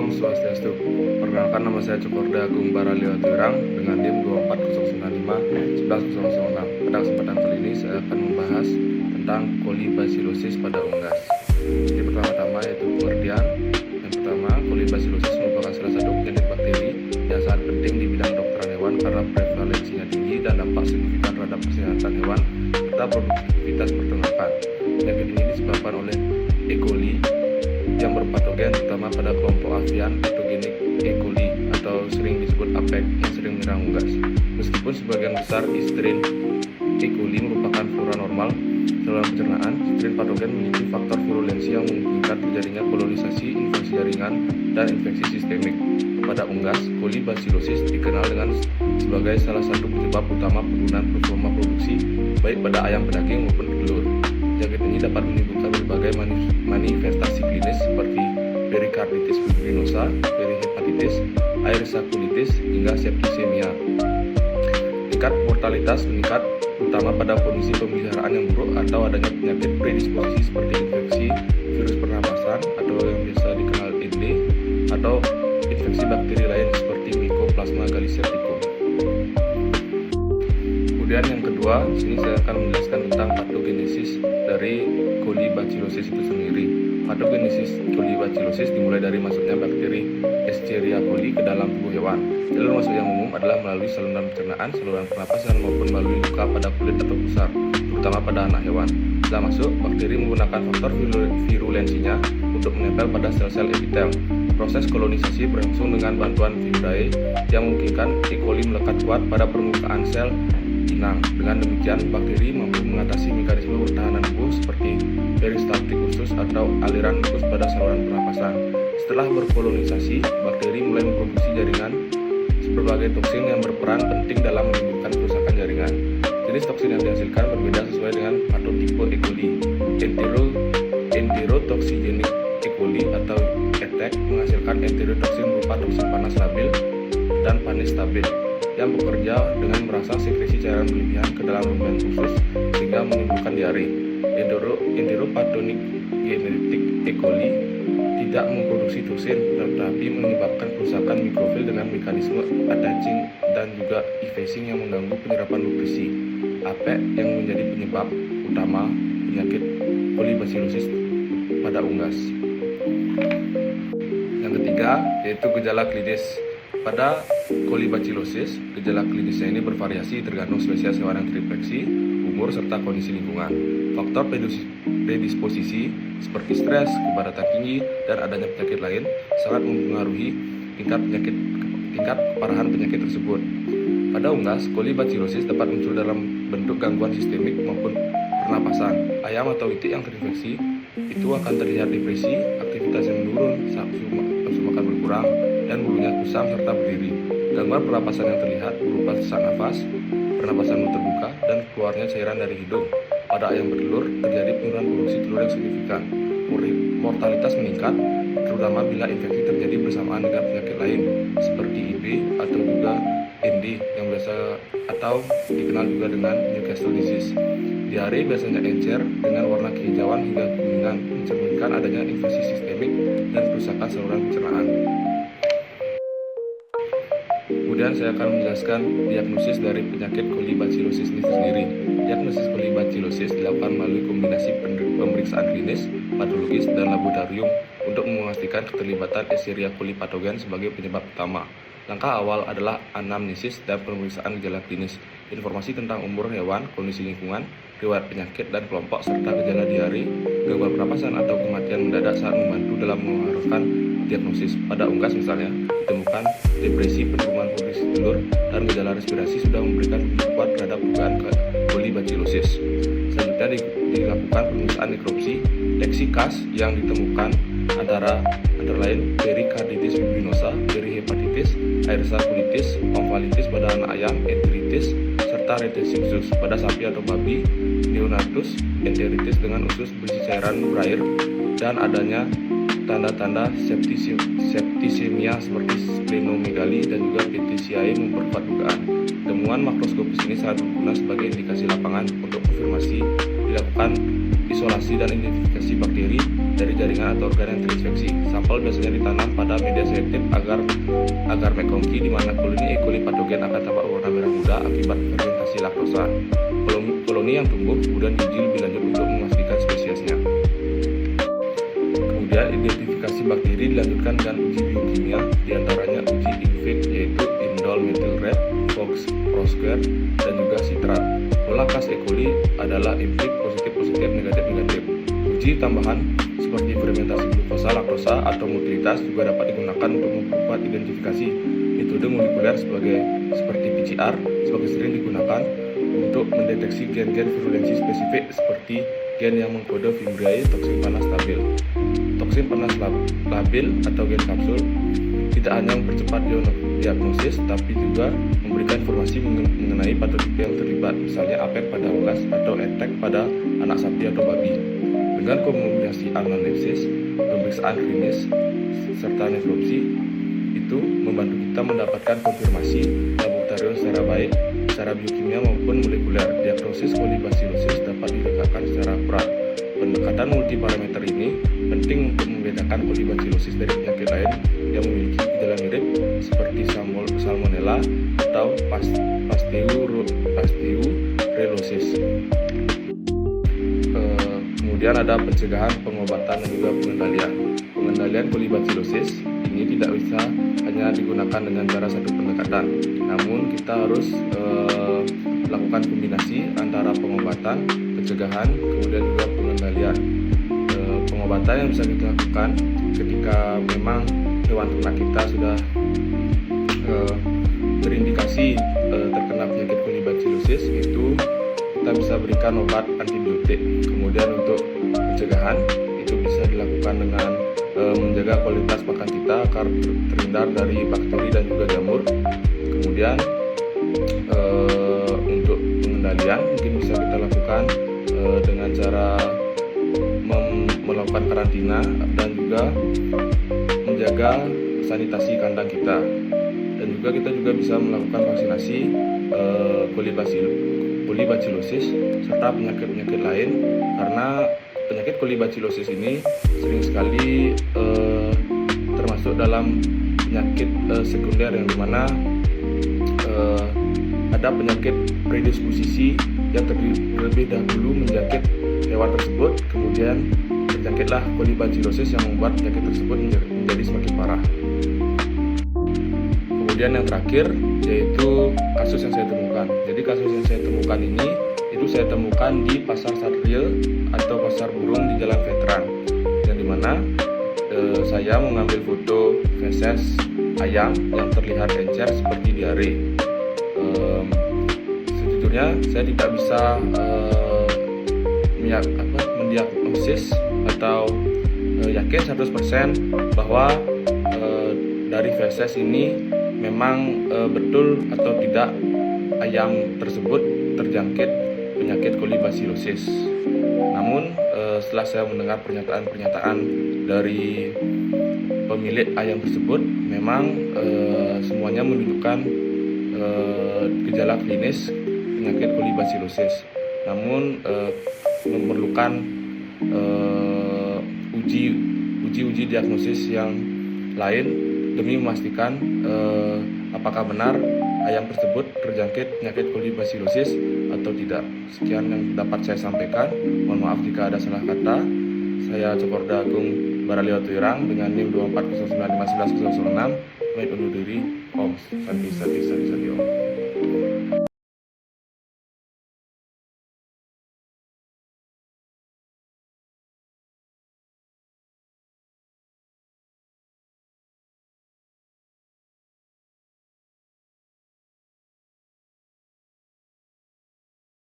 Om Swastiastu. Perkenalkan, nama saya Cokorda Agung Baralio Atuirang dengan NIM 24095 1106. Pada kesempatan kali ini saya akan membahas tentang kolibasilosis pada unggas. Jadi pertama-tama yaitu pengertian. Yang pertama, kolibasilosis merupakan salah satu penyakit bakteri yang sangat penting di bidang kedokteran hewan karena prevalensinya tinggi dan dampak signifikan terhadap kesehatan hewan serta produktivitas peternakan. Penyakit ini disebabkan oleh E. coli yang berpatogen terutama pada kelompok avian patogenik E. coli atau sering disebut APEC yang sering menyerang unggas. Meskipun sebagian besar strain E. coli merupakan flora normal saluran pencernaan, strain patogen memiliki faktor virulensi yang memungkinkan terjadinya kolonisasi, infeksi jaringan, dan infeksi sistemik. Pada unggas, kolibasilosis dikenal dengan sebagai salah satu penyebab utama penurunan performa produksi baik pada ayam pedaging maupun telur. Penyakit ini dapat menimbulkan berbagai manifestasi klinis seperti perikarditis fibrinosa, perihepatitis, aerosakulitis, hingga septisemia. Tingkat mortalitas meningkat terutama pada kondisi pemeliharaan yang buruk atau adanya penyakit predisposisi seperti infeksi virus pernapasan atau yang biasa dikenal ED atau infeksi bakteri lain seperti Mycoplasma galisepticum. Kemudian yang kedua, sini saya akan menjelaskan tentang patogenesis dari kolibasilosis itu sendiri. Patogenesis kolibasilosis dimulai dari masuknya bakteri Escherichia coli ke dalam tubuh hewan. Jalur masuk yang umum adalah melalui saluran pencernaan, saluran pernapasan maupun melalui luka pada kulit atau pusar, terutama pada anak hewan. Setelah masuk, bakteri menggunakan faktor virulensinya untuk menempel pada sel-sel epitel. Proses kolonisasi berlangsung dengan bantuan Vibrio yang memungkinkan E. coli melekat kuat pada permukaan sel inang. Dengan demikian, bakteri mampu mengatasi mekanisme pertahanan tubuh seperti peristaltik usus atau aliran mukus pada saluran pernapasan. Setelah berkolonisasi, bakteri mulai memproduksi jaringan berbagai toksin yang berperan penting dalam menimbulkan kerusakan jaringan. Jenis toksin yang dihasilkan berbeda sesuai dengan patotipe E. coli. Enterotoxigenik E. coli atau ETEC menghasilkan enterotoksin berupa toksin panas labil dan panis stabil yang bekerja dengan merangsang sekresi cairan berlebihan ke dalam membrana usus sehingga menimbulkan diare. Enteropatogenik E. coli tidak memproduksi toksin tetapi menyebabkan kerusakan mikrofil dengan mekanisme attaching dan juga effacing yang mengganggu penyerapan nutrisi. APEC yang menjadi penyebab utama penyakit kolibasilosis pada unggas. Yang ketiga yaitu gejala klinis. Pada kolibasilosis, gejala klinisnya ini bervariasi tergantung spesies hewan yang terinfeksi, umur, serta kondisi lingkungan. Faktor predisposisi seperti stres, kepadatan tinggi, dan adanya penyakit lain sangat mempengaruhi tingkat keparahan penyakit tersebut. Pada unggas, kolibasilosis dapat muncul dalam bentuk gangguan sistemik maupun pernapasan. Ayam atau itik yang terinfeksi itu akan terlihat depresi, aktivitas yang menurun, nafsu makan berkurang, dan bulunya kusam serta berdiri. Gangguan pernapasan yang terlihat berupa sesak nafas, pernapasan mulut terbuka, dan keluarnya cairan dari hidung. Pada ayam bertelur, terjadi penurunan produksi telur yang signifikan. Mortalitas meningkat, terutama bila infeksi terjadi bersamaan dengan penyakit lain, seperti IB atau juga ND yang biasa atau dikenal juga dengan Newcastle disease. Diare biasanya encer dengan warna kehijauan hingga kekuningan, mencerminkan adanya infeksi sistemik dan kerusakan saluran pencernaan. Kemudian saya akan menjelaskan diagnosis dari penyakit kolibasilosis ini sendiri. Diagnosis kolibasilosis dilakukan melalui kombinasi pemeriksaan klinis, patologis, dan laboratorium untuk memastikan keterlibatan Escherichia coli patogen sebagai penyebab utama. Langkah awal adalah anamnesis dan pemeriksaan gejala klinis, informasi tentang umur hewan, kondisi lingkungan, riwayat penyakit dan kelompok, serta gejala diare, gangguan pernapasan atau kematian mendadak saat membantu dalam mengarahkan diagnosis. Pada unggas misalnya, ditemukan depresi, penurunan produksi telur, dan gejala respirasi sudah memberikan bukti kuat terhadap dugaan kolibasilosis. Selanjutnya dilakukan pemeriksaan nekropsi, leksikas yang ditemukan antara lain perikarditis fibrinosa, perihepatitis, aerosakulitis, omfalitis pada anak ayam, enteritis, serta retisiosus pada sapi atau babi, neonatus, enteritis dengan usus berisi cairan berair, dan adanya tanda-tanda septisemia seperti splenomegali dan juga petechiae memperkuat dugaan. Temuan makroskopis ini sangat berguna sebagai indikasi lapangan untuk konfirmasi dilakukan isolasi dan identifikasi bakteri dari jaringan atau organ yang terinfeksi. Sampel biasanya ditanam pada media selektif agar McConkey di mana koloni E. coli patogen akan tampak warna merah muda akibat fermentasi laktosa. Koloni yang tumbuh kemudian diuji lebih lanjut untuk memastikan spesiesnya. Kemudian identifikasi bakteri dilanjutkan dengan uji biokimia, diantaranya uji in vivo yaitu indol methyl red, fox prosquare, dan juga citrat. Pola khas E. coli adalah in vivo positif, negatif. Uji tambahan seperti fermentasi glukosa, laktosa, atau motilitas juga dapat digunakan untuk memperkuat identifikasi. Metode molekuler seperti PCR sering digunakan untuk mendeteksi gen-gen virulensi spesifik seperti gen yang mengkode Fimbriae toksin panas stabil. Toksin panas labil atau gen kapsul tidak hanya mempercepat diagnosis, tapi juga memberikan informasi mengenai patotipe yang terlibat, misalnya APEC pada unggas atau ETEC pada anak sapi atau babi. Dengan kombinasi anamnesis, pemeriksaan klinis, serta nefropsi, itu membantu kita mendapatkan konfirmasi laboratorium secara baik, secara biokimia maupun molekuler. Diagnosis kolibasilosis dapat ditegakkan secara akurat. Pendekatan multiparameter ini penting untuk membedakan kolibasilosis dari penyakit lain yang memiliki gejala mirip seperti salmonella atau pasteurellosis. Kemudian ada pencegahan, pengobatan, dan juga pengendalian. Pengendalian kolibasilosis ini tidak bisa hanya digunakan dengan cara satu pendekatan, namun kita harus melakukan kombinasi antara pengobatan, pencegahan, kemudian juga pengendalian. Pengobatan yang bisa kita lakukan ketika memang hewan ternak kita sudah terindikasi terkena penyakit kolibasilosis, itu kita bisa berikan obat antibiotik. Kemudian untuk pencegahan itu bisa dilakukan dengan menjaga kualitas pakan kita agar terhindar dari bakteri dan juga jamur. Kemudian untuk pengendalian mungkin bisa kita lakukan dengan cara melakukan karantina dan juga menjaga sanitasi kandang kita. Dan juga kita bisa melakukan vaksinasi kolibasilosis serta penyakit-penyakit lain, karena penyakit kolibasilosis ini sering sekali termasuk dalam penyakit sekunder yang dimana ada penyakit predisposisi yang terlebih dahulu menjangkit hewan tersebut, kemudian terjangkitlah kolibasilosis yang membuat penyakit tersebut menjadi semakin parah. Kemudian yang terakhir yaitu kasus yang saya temukan. Jadi kasus yang saya temukan ini itu saya temukan di pasar Satril atau pasar burung di Jalan Veteran, yang dimana saya mengambil foto feses ayam yang terlihat encer seperti diare. Sejujurnya saya tidak bisa mendiagnosis atau yakin 100% bahwa dari feses ini memang betul atau tidak ayam tersebut terjangkit penyakit kolibasilosis. Namun setelah saya mendengar pernyataan-pernyataan dari pemilik ayam tersebut, memang semuanya menunjukkan gejala klinis penyakit kolibasilosis. Namun memerlukan uji diagnosis yang lain demi memastikan apakah benar ayam tersebut terjangkit penyakit kolibasilosis atau tidak. Sekian yang dapat saya sampaikan. Mohon maaf jika ada salah kata. Saya Cokorda Agung Baraliwatu Irang dengan NIM 2409511006 pamit undur diri. Om Santi Om.